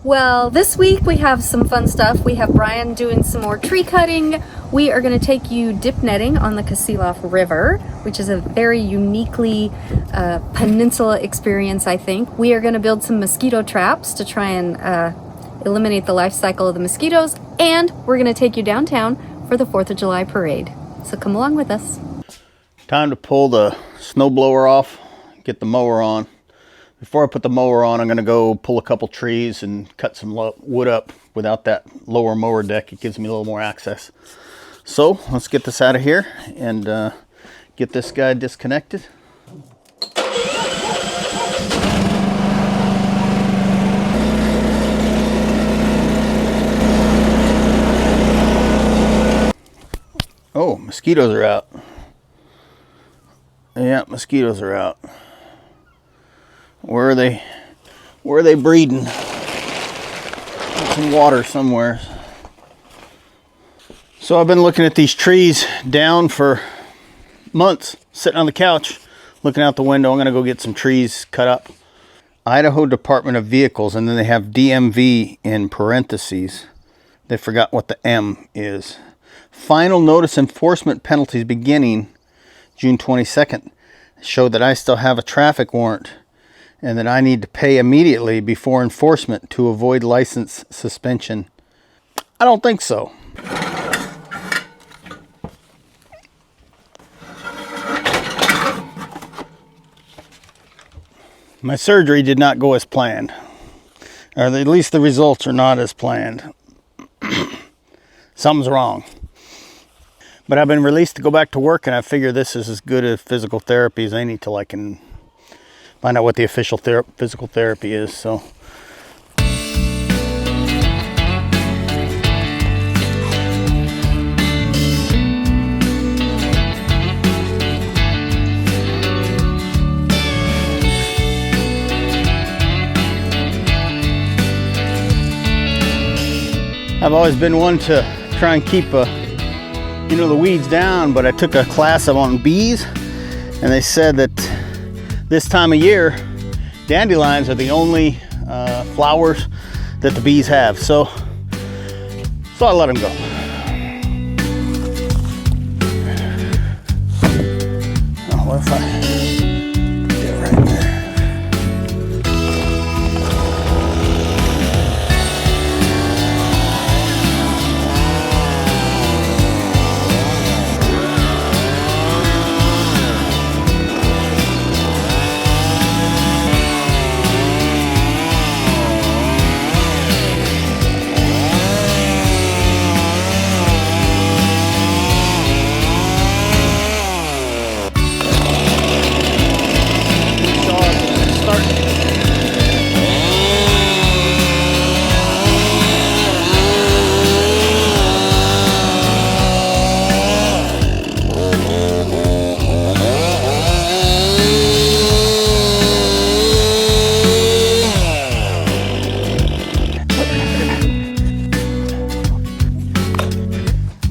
Well, this week we have some fun stuff. We have Bryan doing some more tree cutting. We are going to take you dip netting on the Kasilof River, which is a very uniquely peninsula experience, I think. We are going to build some mosquito traps to try and eliminate the life cycle of the mosquitoes, and we're going to take you downtown for the 4th of July parade. So come along with us. Time to pull the snow blower off, get the mower on. Before I put the mower on, I'm going to go pull a couple trees and cut some wood up. Without that lower mower deck, it gives me a little more access. So let's get this out of here and get this guy disconnected. Oh, mosquitoes are out. Yeah, mosquitoes are out. Where are they? Where are they breeding? Some water somewhere. So I've been looking at these trees down for months, sitting on the couch, looking out the window. I'm gonna go get some trees cut up. Idaho Department of Vehicles, and then they have DMV in parentheses. They forgot what the M is. Final notice enforcement penalties beginning June 22nd. Show that I still have a traffic warrant and that I need to pay immediately before enforcement to avoid license suspension. I don't think so. My surgery did not go as planned, or at least the results are not as planned. Something's wrong. But I've been released to go back to work, and I figure this is as good a physical therapy as any till I can find out what the official physical therapy is. So I've always been one to try and keep the weeds down, but I took a class on bees, and they said that this time of year, dandelions are the only flowers that the bees have. So I let them go. Oh, what if I get it right there?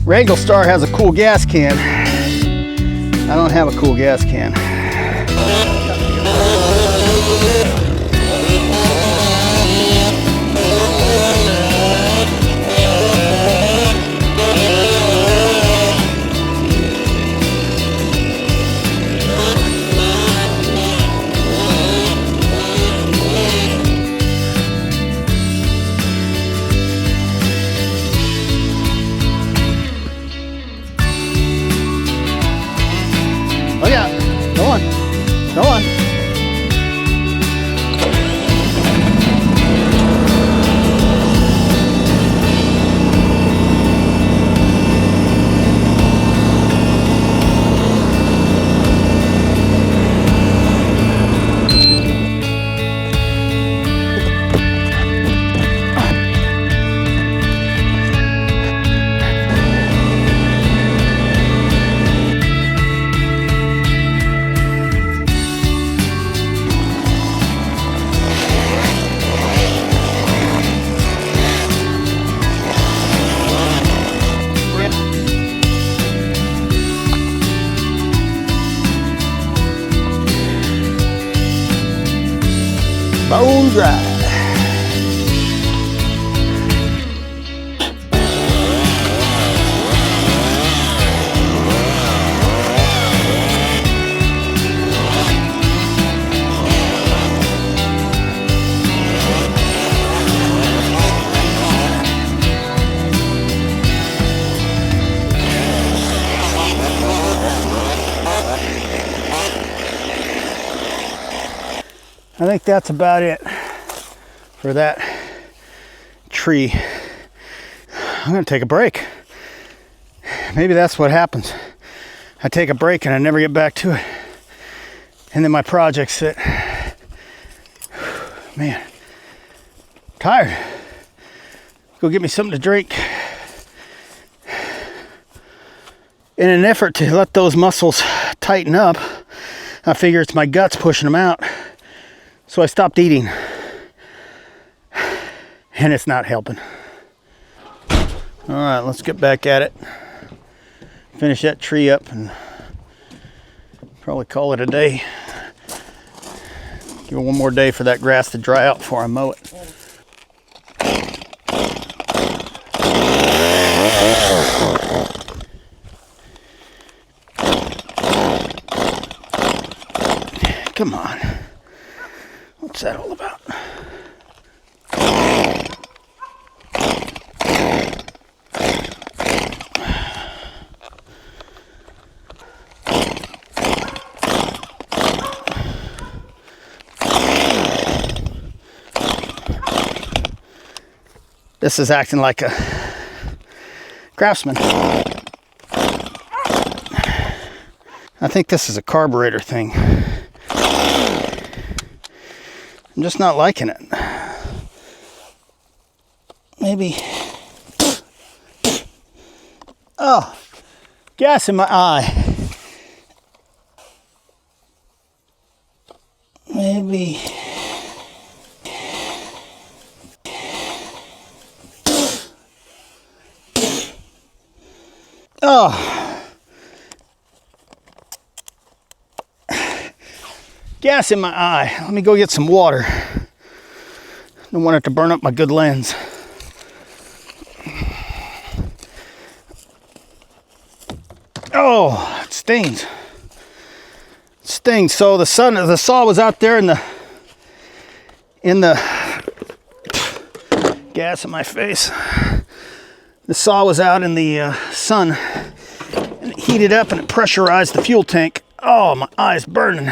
Regal Star has a cool gas can. I don't have a cool gas can. Oh yeah, go on, go on. Bone dry. I think that's about it for that tree. I'm gonna take a break. Maybe that's what happens. I take a break and I never get back to it. And then my projects sit. Man, tired. Go get me something to drink. In an effort to let those muscles tighten up, I figure it's my guts pushing them out. So I stopped eating. And it's not helping. All right, let's get back at it. Finish that tree up and probably call it a day. Give it one more day for that grass to dry out before I mow it. Come on. What's that all about? This is acting like a craftsman. I think this is a carburetor thing. I'm just not liking it. Maybe. Oh, gas in my eye. Maybe. Oh, gas in my eye. Let me go get some water. Don't want it to burn up my good lens. Oh, it stings. It stings. So the saw was out there in the gas in my face. The saw was out in the sun, and it heated up and it pressurized the fuel tank. Oh, my eye's burning.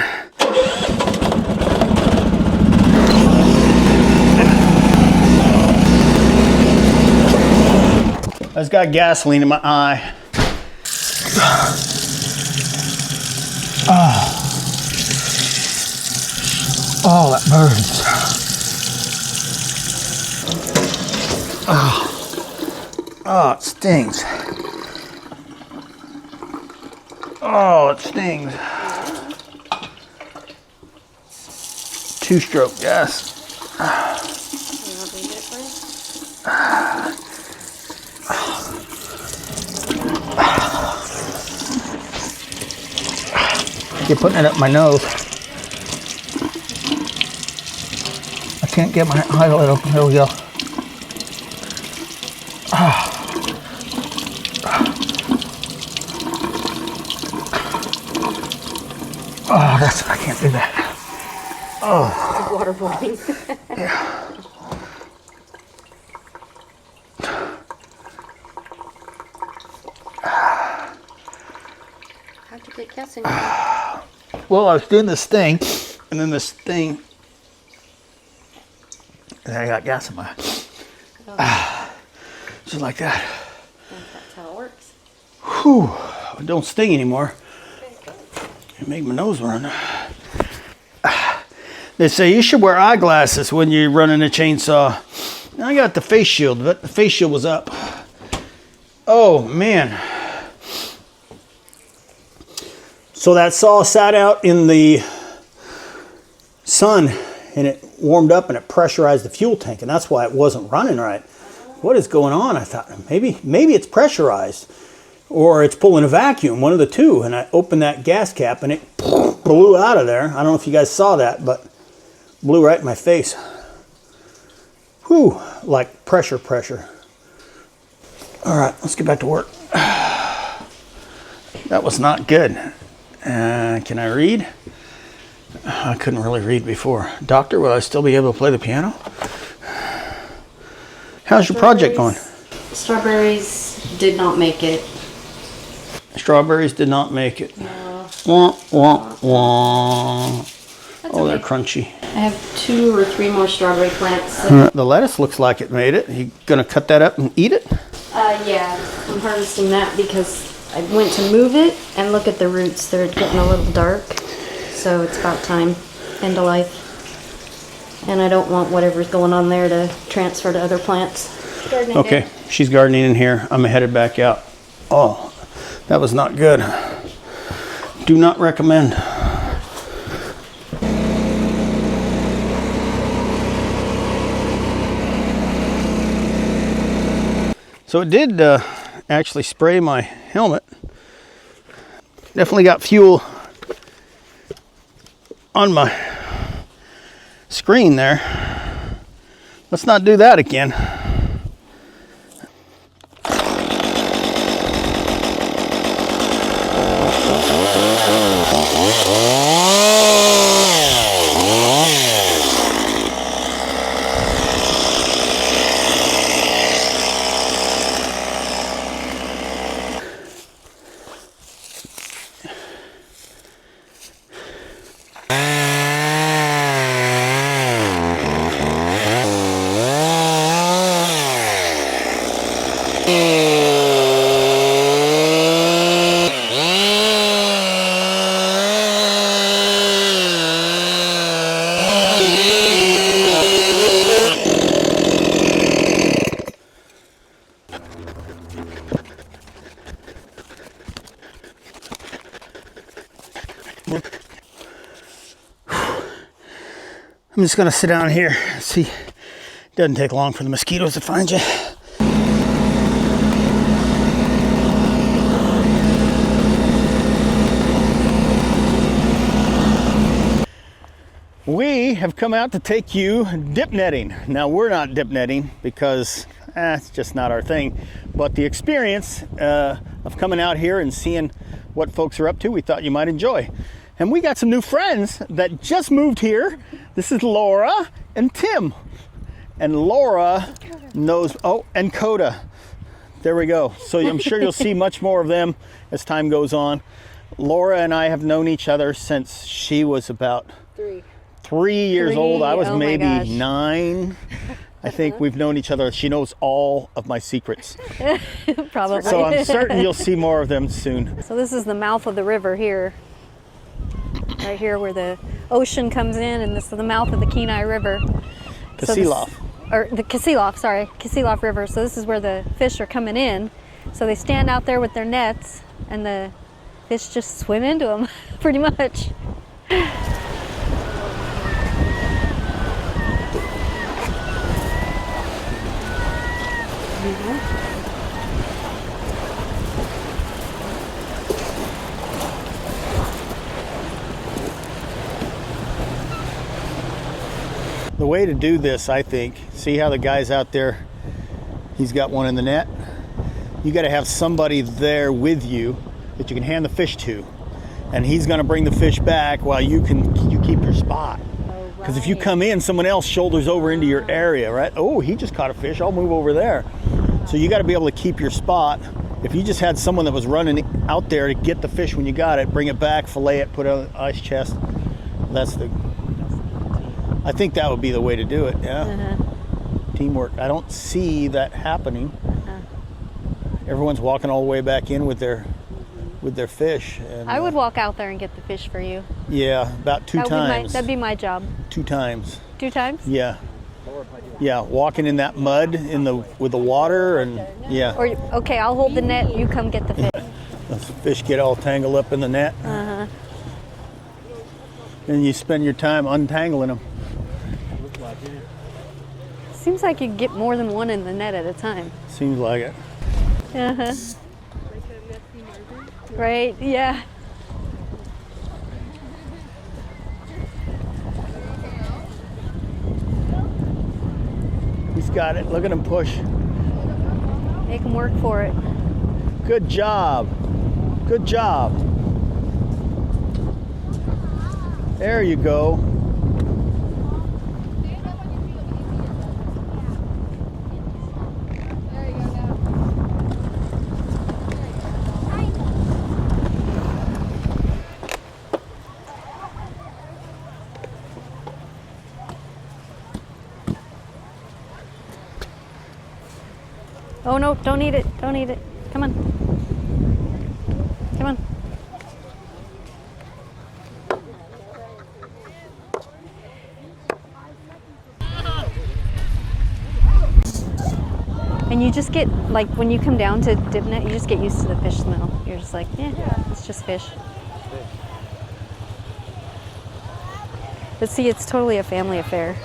I just got gasoline in my eye. Oh, that burns. Oh, it stings. Oh, it stings. Two-stroke gas. You're putting it up my nose. I can't get my eyelid open. There we go. Oh, I can't do that. Oh. It's waterboarding. Yeah. How'd you get gas in your eye? Well, I was doing this thing, and then this thing, and I got gas in my eye. Just like that. That's how it works. Whew. It don't sting anymore. It made my nose run. They say you should wear eyeglasses when you're running a chainsaw. I got the face shield, but the face shield was up. Oh, man. So that saw sat out in the sun, and it warmed up and it pressurized the fuel tank, and that's why it wasn't running right. What is going on? I thought maybe it's pressurized or it's pulling a vacuum, one of the two. And I opened that gas cap and it blew out of there. I don't know if you guys saw that, but blew right in my face. Whew, like pressure. All right, let's get back to work. That was not good. Can I read? I couldn't really read before. Doctor, will I still be able to play the piano? How's your project going? Strawberries did not make it. Strawberries did not make it. No. Wah, wah, wah. That's Oh, okay. they're crunchy. I have 2 or 3 more strawberry plants. The lettuce looks like it made it. You gonna cut that up and eat it? Yeah, I'm harvesting that because I went to move it and look at the roots. They're getting a little dark. So it's about time. End of life. And I don't want whatever's going on there to transfer to other plants. Okay, she's gardening in here. I'm headed back out. Oh, that was not good. Do not recommend. So it did actually spray my helmet. Definitely got fuel on my screen there. Let's not do that again. I'm just gonna sit down here. See, it doesn't take long for the mosquitoes to find you. We have come out to take you dip netting. Now we're not dip netting because it's just not our thing, but the experience of coming out here and seeing what folks are up to, we thought you might enjoy. And we got some new friends that just moved here. This is Laura and Tim. And Laura knows, oh, and Coda. There we go. So I'm sure you'll see much more of them as time goes on. Laura and I have known each other since she was about 3 years old. I was maybe 9. I think we've known each other. She knows all of my secrets. Probably. So I'm certain you'll see more of them soon. So this is the mouth of the river here. Right here where the ocean comes in, and this is the mouth of the Kenai River. Kasilof. Or the Kasilof, sorry, Kasilof River. So this is where the fish are coming in. So they stand out there with their nets, and the fish just swim into them, pretty much. The way to do this, I think, see how the guy's out there, he's got one in the net? You got to have somebody there with you that you can hand the fish to. And he's going to bring the fish back while you keep your spot. Because if you come in, someone else shoulders over into your area, right? Oh, he just caught a fish, I'll move over there. So you got to be able to keep your spot. If you just had someone that was running out there to get the fish when you got it, bring it back, fillet it, put it on the ice chest, I think that would be the way to do it, yeah. Teamwork. I don't see that happening. Everyone's walking all the way back in with their fish. And, I would walk out there and get the fish for you. Yeah, about 2 times. That'd be my job. 2 times. 2 times? Yeah. Yeah, walking in that mud with the water and yeah. Or okay, I'll hold the net. You come get the fish. The fish get all tangled up in the net. And you spend your time untangling them. Seems like you get more than one in the net at a time. Seems like it. Right? Yeah. He's got it. Look at him push. Make him work for it. Good job. Good job. There you go. Oh no, don't eat it. Don't eat it. Come on. Come on. And you just get, like, when you come down to Dipnet, you just get used to the fish smell. You're just like, yeah, it's just fish. But see, it's totally a family affair.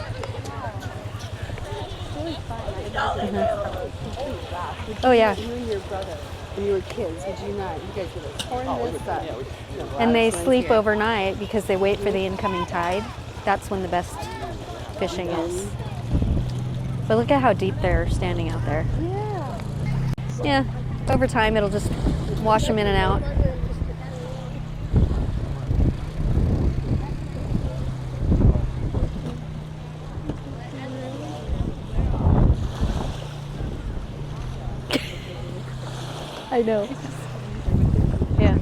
Oh yeah. You and your brother, when you were kids, would you not? You guys would have torn this up. And they sleep overnight because they wait for the incoming tide. That's when the best fishing is. But look at how deep they're standing out there. Yeah. Yeah, over time it'll just wash them in and out. I know. Yeah.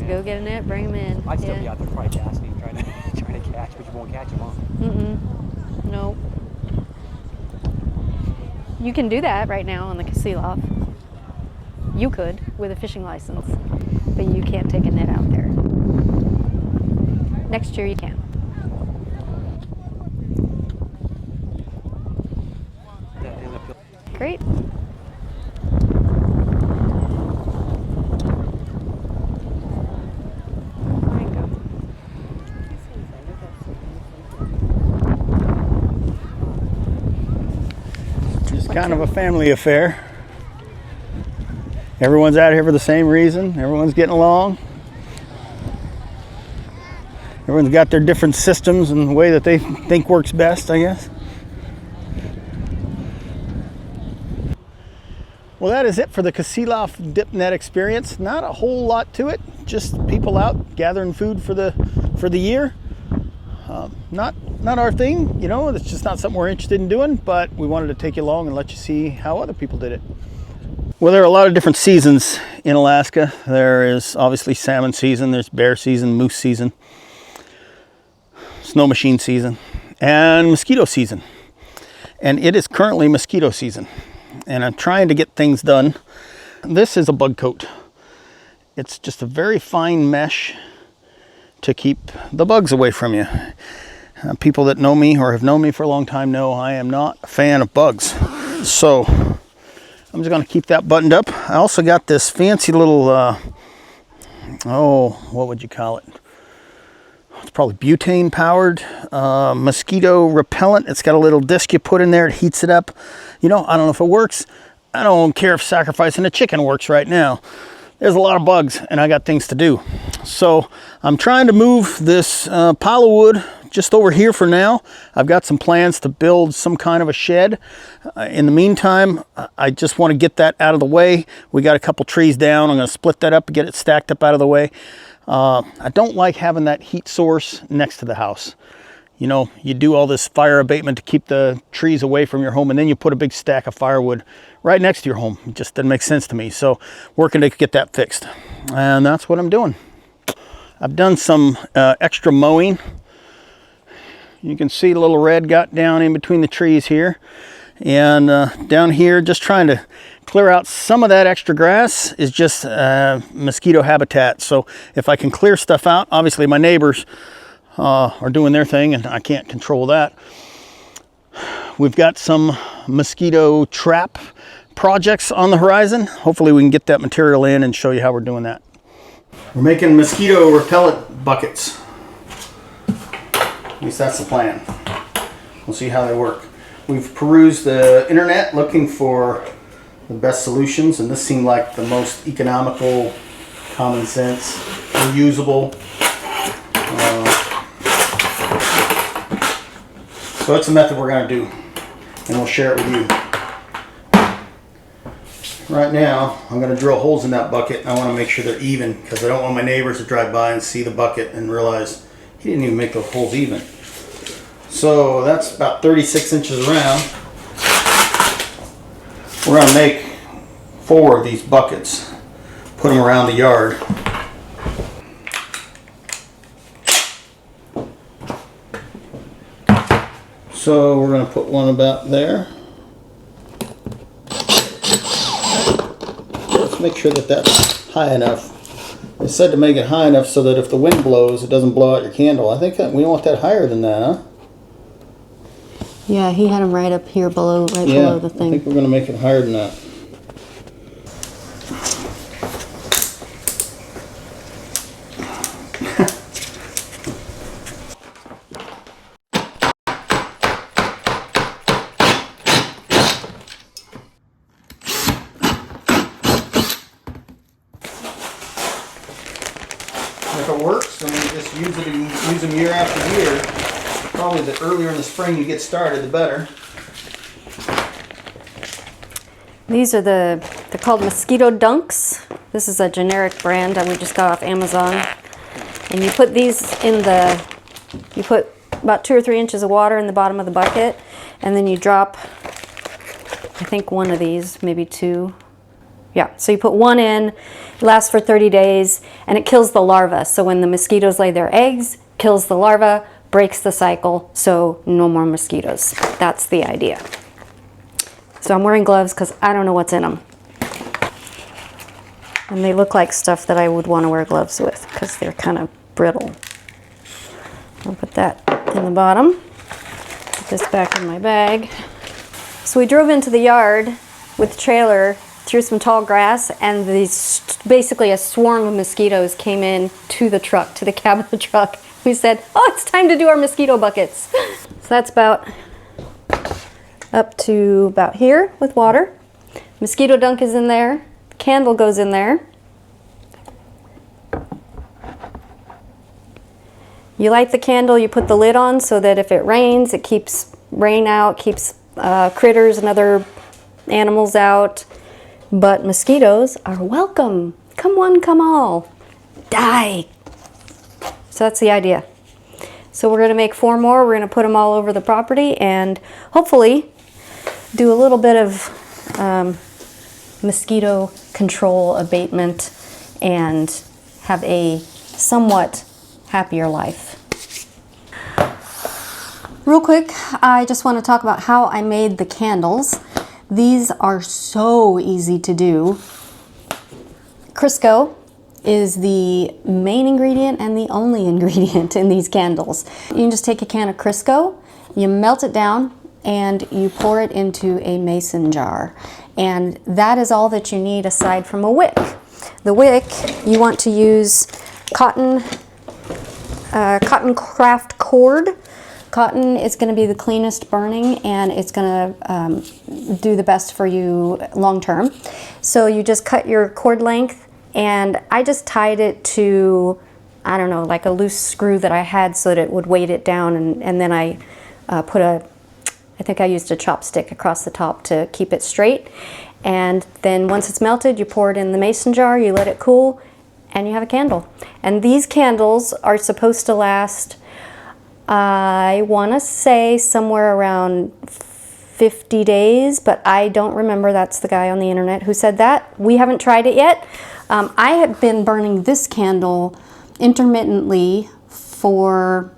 Go get a net, bring them in. I'd still be out there probably casting, trying to catch, but you won't catch them, huh? No. You can do that right now on the Kasilof. You could with a fishing license, but you can't take a net out there. Next year you can. Great. Kind of a family affair. Everyone's out here for the same reason. Everyone's getting along. Everyone's got their different systems and the way that they think works best, I guess. Well, that is it for the Kasilof Dipnet experience. Not a whole lot to it. Just people out gathering food for the year. Not our thing, you know. It's just not something we're interested in doing, but we wanted to take you along and let you see how other people did it. Well, there are a lot of different seasons in Alaska. There is obviously salmon season, there's bear season, moose season, snow machine season, and mosquito season. And it is currently mosquito season, and I'm trying to get things done. This is a bug coat. It's just a very fine mesh to keep the bugs away from you. People that know me or have known me for a long time know I am not a fan of bugs. So I'm just going to keep that buttoned up. I also got this fancy little, what would you call it? It's probably butane powered mosquito repellent. It's got a little disc you put in there. It heats it up. You know, I don't know if it works. I don't care if sacrificing a chicken works right now. There's a lot of bugs and I got things to do. So I'm trying to move this pile of wood just over here for now. I've got some plans to build some kind of a shed. In the meantime, I just want to get that out of the way. We got a couple trees down. I'm going to split that up and get it stacked up out of the way. I don't like having that heat source next to the house. You know, you do all this fire abatement to keep the trees away from your home, and then you put a big stack of firewood right next to your home. It just doesn't make sense to me. So working to get that fixed. And that's what I'm doing. I've done some extra mowing. You can see a little red got down in between the trees here. And down here, just trying to clear out some of that extra grass is just mosquito habitat. So if I can clear stuff out, obviously my neighbors are doing their thing and I can't control that. We've got some mosquito trap projects on the horizon. Hopefully we can get that material in and show you how we're doing that. We're making mosquito repellent buckets. At least that's the plan. We'll see how they work. We've perused the internet looking for the best solutions, and this seemed like the most economical, common sense, reusable. So it's a method we're going to do, and we'll share it with you. Right now, I'm going to drill holes in that bucket, and I want to make sure they're even, because I don't want my neighbors to drive by and see the bucket and realize he didn't even make those holes even. So that's about 36 inches around. We're going to make 4 of these buckets, put them around the yard. So we're going to put one about there. Let's make sure that that's high enough. They said to make it high enough so that if the wind blows, it doesn't blow out your candle. I think that we want that higher than that, huh? Yeah, he had them right up here below, below the thing. I think we're going to make it higher than that. If it works, then we just use it and use them year after year. Probably the earlier in the spring you get started, the better. These are they're called Mosquito Dunks. This is a generic brand that we just got off Amazon. And you put these in you put about 2 or 3 inches of water in the bottom of the bucket, and then you drop, I think, one of these, maybe 2. Yeah, so you put one in, it lasts for 30 days, and it kills the larva. So when the mosquitoes lay their eggs, kills the larva, breaks the cycle, so no more mosquitoes. That's the idea. So I'm wearing gloves because I don't know what's in them. And they look like stuff that I would want to wear gloves with because they're kind of brittle. I'll put that in the bottom. Put this back in my bag. So we drove into the yard with the trailer through some tall grass, and basically a swarm of mosquitoes came in to the truck, to the cab of the truck. We said, oh, it's time to do our mosquito buckets. So that's about up to about here with water. Mosquito dunk is in there. Candle goes in there. You light the candle, you put the lid on so that if it rains, it keeps rain out, keeps critters and other animals out. But mosquitoes are welcome. Come one, come all. Die. So that's the idea. So we're going to make 4 more. We're going to put them all over the property and hopefully do a little bit of mosquito control abatement and have a somewhat happier life. Real quick, I just want to talk about how I made the candles. These are so easy to do. Crisco is the main ingredient and the only ingredient in these candles. You can just take a can of Crisco, you melt it down, and you pour it into a mason jar. And that is all that you need aside from a wick. The wick, you want to use cotton craft cord. Cotton is going to be the cleanest burning, and it's going to do the best for you long term. So you just cut your cord length, and I just tied it to, I don't know, like a loose screw that I had so that it would weight it down, and then I I think I used a chopstick across the top to keep it straight. And then once it's melted, you pour it in the mason jar, you let it cool, and you have a candle. And these candles are supposed to last, I want to say somewhere around 50 days, but I don't remember. That's the guy on the internet who said that. We haven't tried it yet. I have been burning this candle intermittently for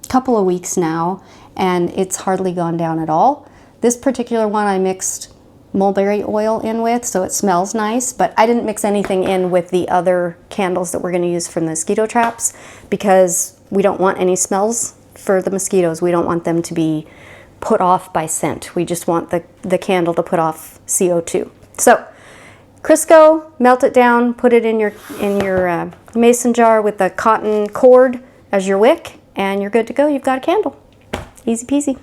a couple of weeks now, and it's hardly gone down at all. This particular one I mixed mulberry oil in with, so it smells nice, but I didn't mix anything in with the other candles that we're going to use for the mosquito traps because we don't want any smells for the mosquitoes. We don't want them to be put off by scent. We just want the candle to put off CO2. So Crisco, melt it down, put it in your mason jar with the cotton cord as your wick, and you're good to go. You've got a candle. Easy peasy.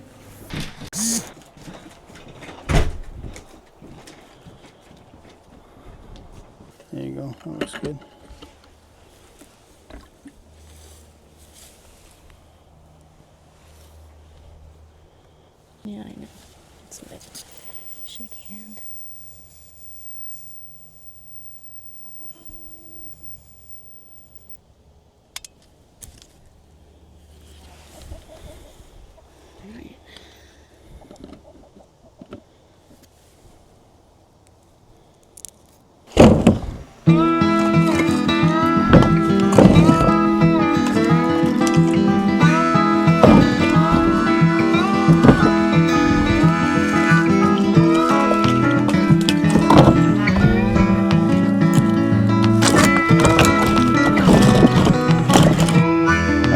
There you go. That looks good. Yeah, I know. It's a bit shake hand.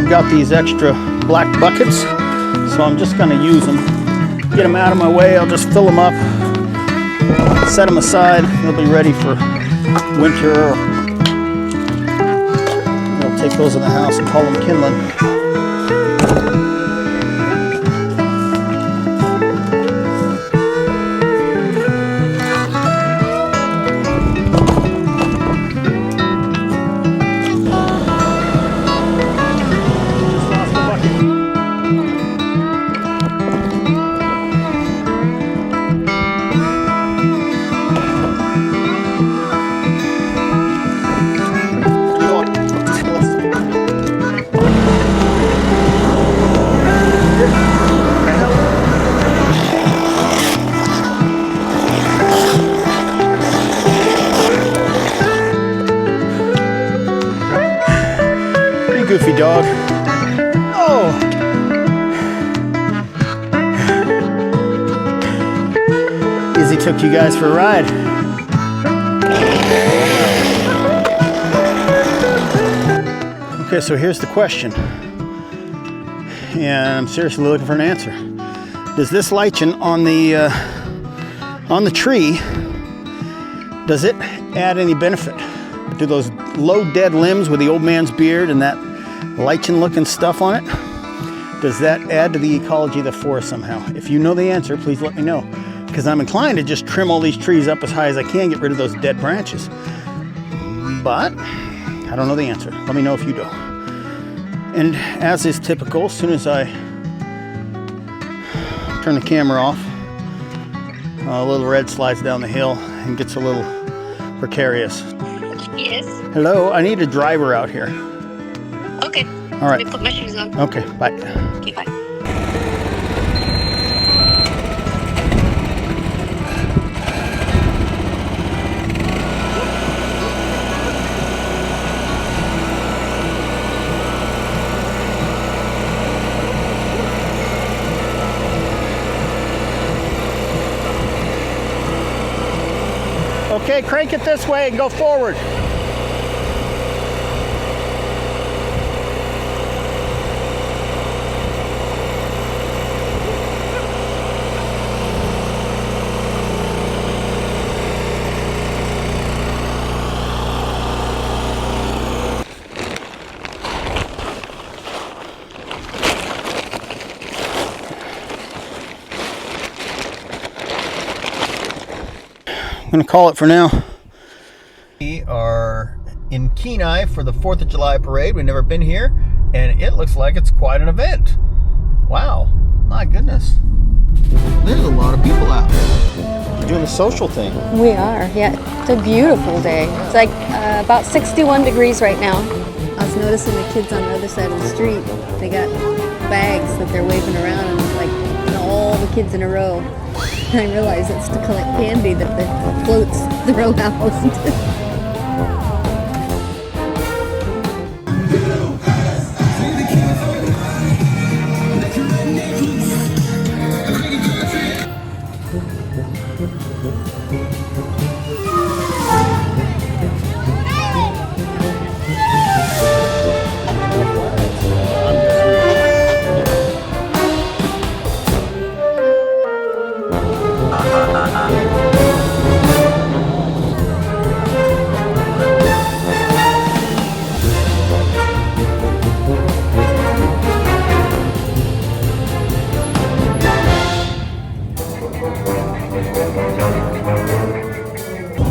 I've got these extra black buckets, so I'm just gonna use them. Get them out of my way, I'll just fill them up, set them aside, they'll be ready for winter. I'll take those in the house and call them kindling. Goofy dog. Oh. Izzy took you guys for a ride. Okay, so here's the question. And I'm seriously looking for an answer. Does this lichen on the tree, does it add any benefit? Do those low dead limbs with the old man's beard and that lichen looking stuff on it, does that add to the ecology of the forest somehow? If you know the answer, please let me know, because I'm inclined to just trim all these trees up as high as I can, get rid of those dead branches, but I don't know the answer. Let me know if you do. And as is typical, as soon as I turn the camera off, a little red slides down the hill and gets a little precarious. Yes. Hello, I need a driver out here. Okay. All right. Let me put my shoes on. Okay, bye. Okay, bye. Okay, crank it this way and go forward. I'm gonna call it for now. We are in Kenai for the 4th of July parade. We've never been here, and it looks like it's quite an event. Wow, my goodness. There's a lot of people out. You're doing the social thing. We are, yeah. It's a beautiful day. It's like about 61 degrees right now. I was noticing the kids on the other side of the street, they got bags that they're waving around, and it's like all the kids in a row. And I realized it's to collect candy that the floats throw out.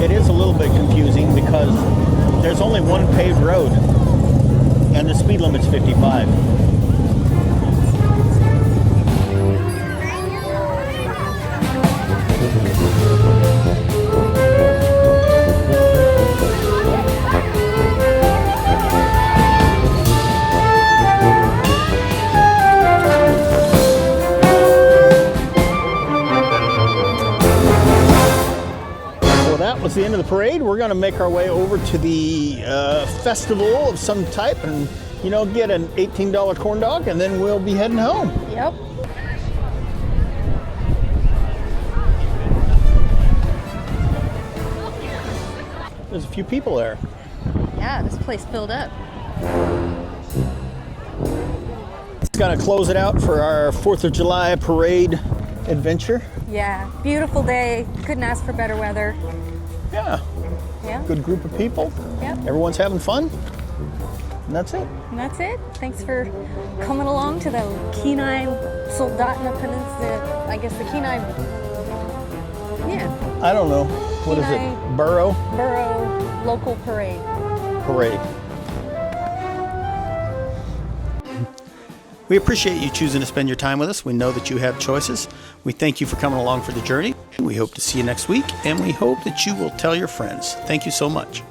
It is a little bit confusing because there's only one paved road and the speed limit's 55. That was the end of the parade. We're going to make our way over to the festival of some type and, you know, get an $18 corn dog, and then we'll be heading home. Yep. There's a few people there. Yeah, this place filled up. Gonna close it out for our 4th of July parade adventure. Yeah, beautiful day. Couldn't ask for better weather. Yeah, Yeah. good group of people. Yep. Everyone's having fun. And that's it. And that's it. Thanks for coming along to the Kenai Soldotna Peninsula. I guess the Kenai. Yeah. I don't know. What is Kenai it? Burro local parade. Parade. We appreciate you choosing to spend your time with us. We know that you have choices. We thank you for coming along for the journey. We hope to see you next week, and we hope that you will tell your friends. Thank you so much.